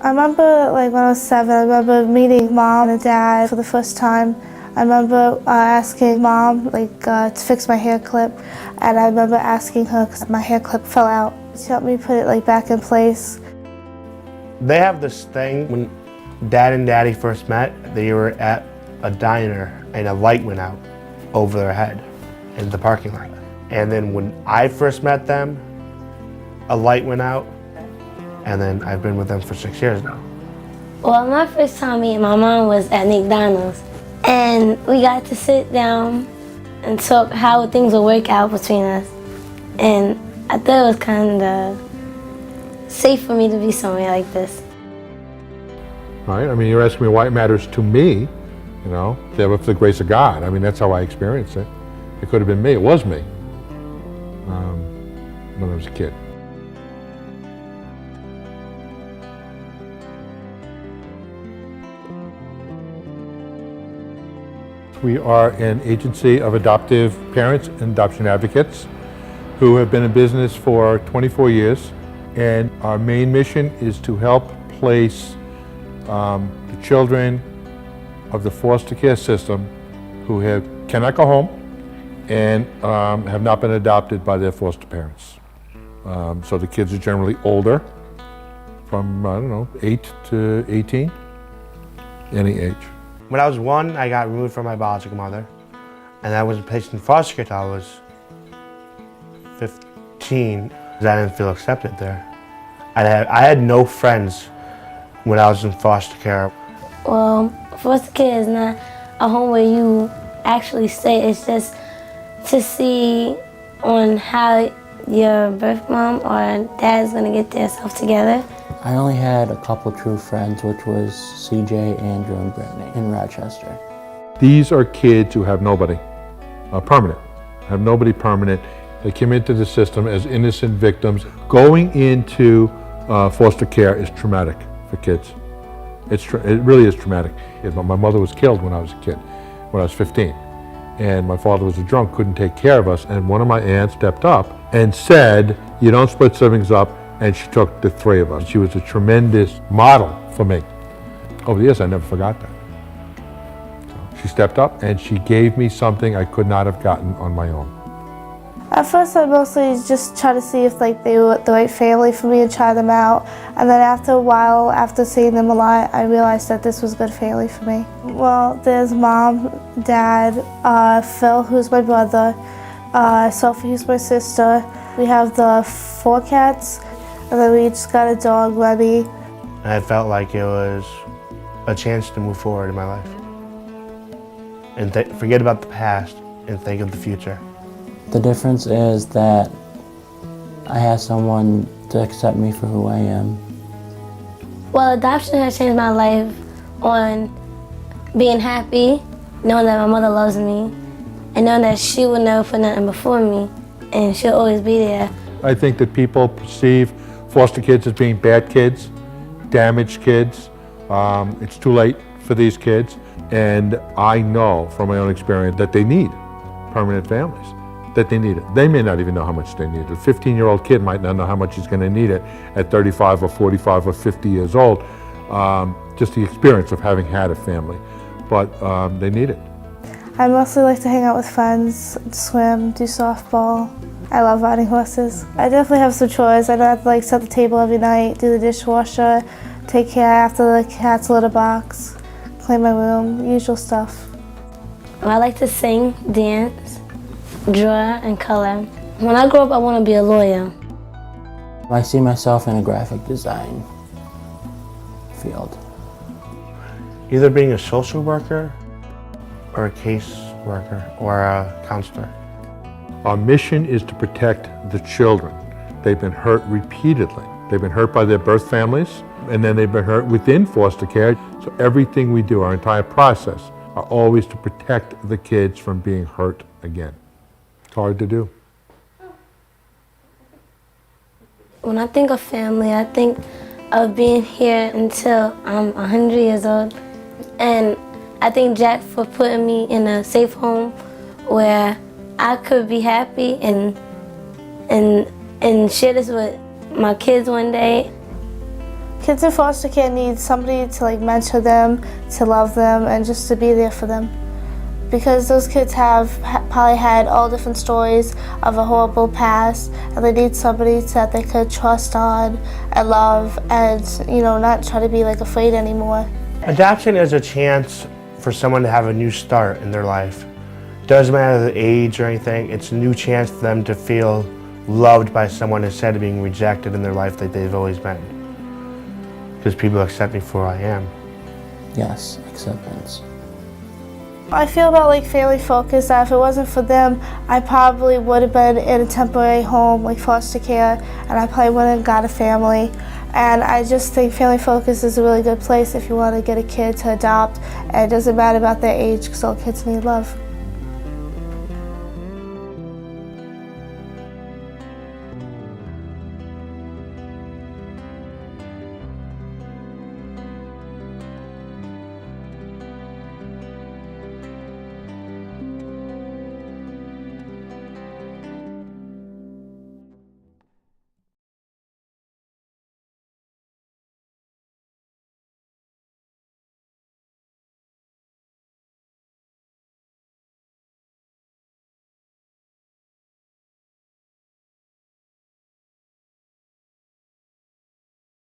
I remember like when I was 7, I remember meeting Mom and Dad for the first time. I remember asking Mom to fix my hair clip, and I remember asking her because my hair clip fell out. She helped me put it back in place. They have this thing, when Dad and Daddy first met, they were at a diner and a light went out over their head in the parking lot. And then when I first met them, a light went out, and then I've been with them for 6 years now. Well, my first time meeting my mom was at McDonald's, and we got to sit down and talk how things will work out between us. And I thought it was kind of safe for me to be somewhere like this. Right? I mean, you're asking me why it matters to me, you know, with the grace of God. I mean, that's how I experienced it. It could have been me. It was me when I was a kid. We are an agency of adoptive parents and adoption advocates who have been in business for 24 years. And our main mission is to help place the children of the foster care system who cannot go home and have not been adopted by their foster parents. So the kids are generally older, from, 8 to 18, any age. When I was 1, I got removed from my biological mother, and I was placed in foster care until I was 15, because I didn't feel accepted there. I had no friends when I was in foster care. Well, foster care is not a home where you actually stay. It's just to see on how your birth mom or dad is going to get themselves together. I only had a couple true friends, which was CJ, Andrew, and Brittany in Rochester. These are kids who have nobody permanent, have nobody permanent. They came into the system as innocent victims. Going into foster care is traumatic for kids. It really is traumatic. My mother was killed when I was a kid, when I was 15. And my father was a drunk, couldn't take care of us. And one of my aunts stepped up and said, "You don't split siblings up." And she took the 3 of us. She was a tremendous model for me. Over the years, I never forgot that. So she stepped up and she gave me something I could not have gotten on my own. At first, I mostly just try to see if they were the right family for me and try them out. And then after a while, after seeing them a lot, I realized that this was good family for me. Well, there's Mom, Dad, Phil, who's my brother, Sophie, who's my sister. We have the 4 cats, and then we just got a dog, Remy. I felt like it was a chance to move forward in my life and forget about the past and think of the future. The difference is that I have someone to accept me for who I am. Well, adoption has changed my life on being happy, knowing that my mother loves me, and knowing that she will never put nothing before me, and she'll always be there. I think that people perceive foster kids as being bad kids, damaged kids. It's too late for these kids. And I know from my own experience that they need permanent families, that they need it. They may not even know how much they need it. A 15-year-old kid might not know how much he's going to need it at 35 or 45 or 50 years old. Just the experience of having had a family. But they need it. I mostly like to hang out with friends, swim, do softball. I love riding horses. I definitely have some chores. I know I have to set the table every night, do the dishwasher, take care after the cat's litter box, clean my room, usual stuff. I like to sing, dance, draw, and color. When I grow up, I want to be a lawyer. I see myself in a graphic design field. Either being a social worker or a case worker or a counselor. Our mission is to protect the children. They've been hurt repeatedly. They've been hurt by their birth families, and then they've been hurt within foster care. So everything we do, our entire process, are always to protect the kids from being hurt again. It's hard to do. When I think of family, I think of being here until I'm 100 years old. And I thank Jack for putting me in a safe home where I could be happy and share this with my kids one day. Kids in foster care need somebody to like mentor them, to love them, and just to be there for them. Because those kids have probably had all different stories of a horrible past, and they need somebody that they could trust on and love, and not try to be like afraid anymore. Adoption is a chance for someone to have a new start in their life. Doesn't matter the age or anything, it's a new chance for them to feel loved by someone instead of being rejected in their life like they've always been. Because people accept me for who I am. Yes, acceptance. I feel about like family focus that if it wasn't for them, I probably would have been in a temporary home like foster care, and I probably wouldn't have got a family. And I just think family focus is a really good place if you want to get a kid to adopt, and it doesn't matter about their age because all kids need love.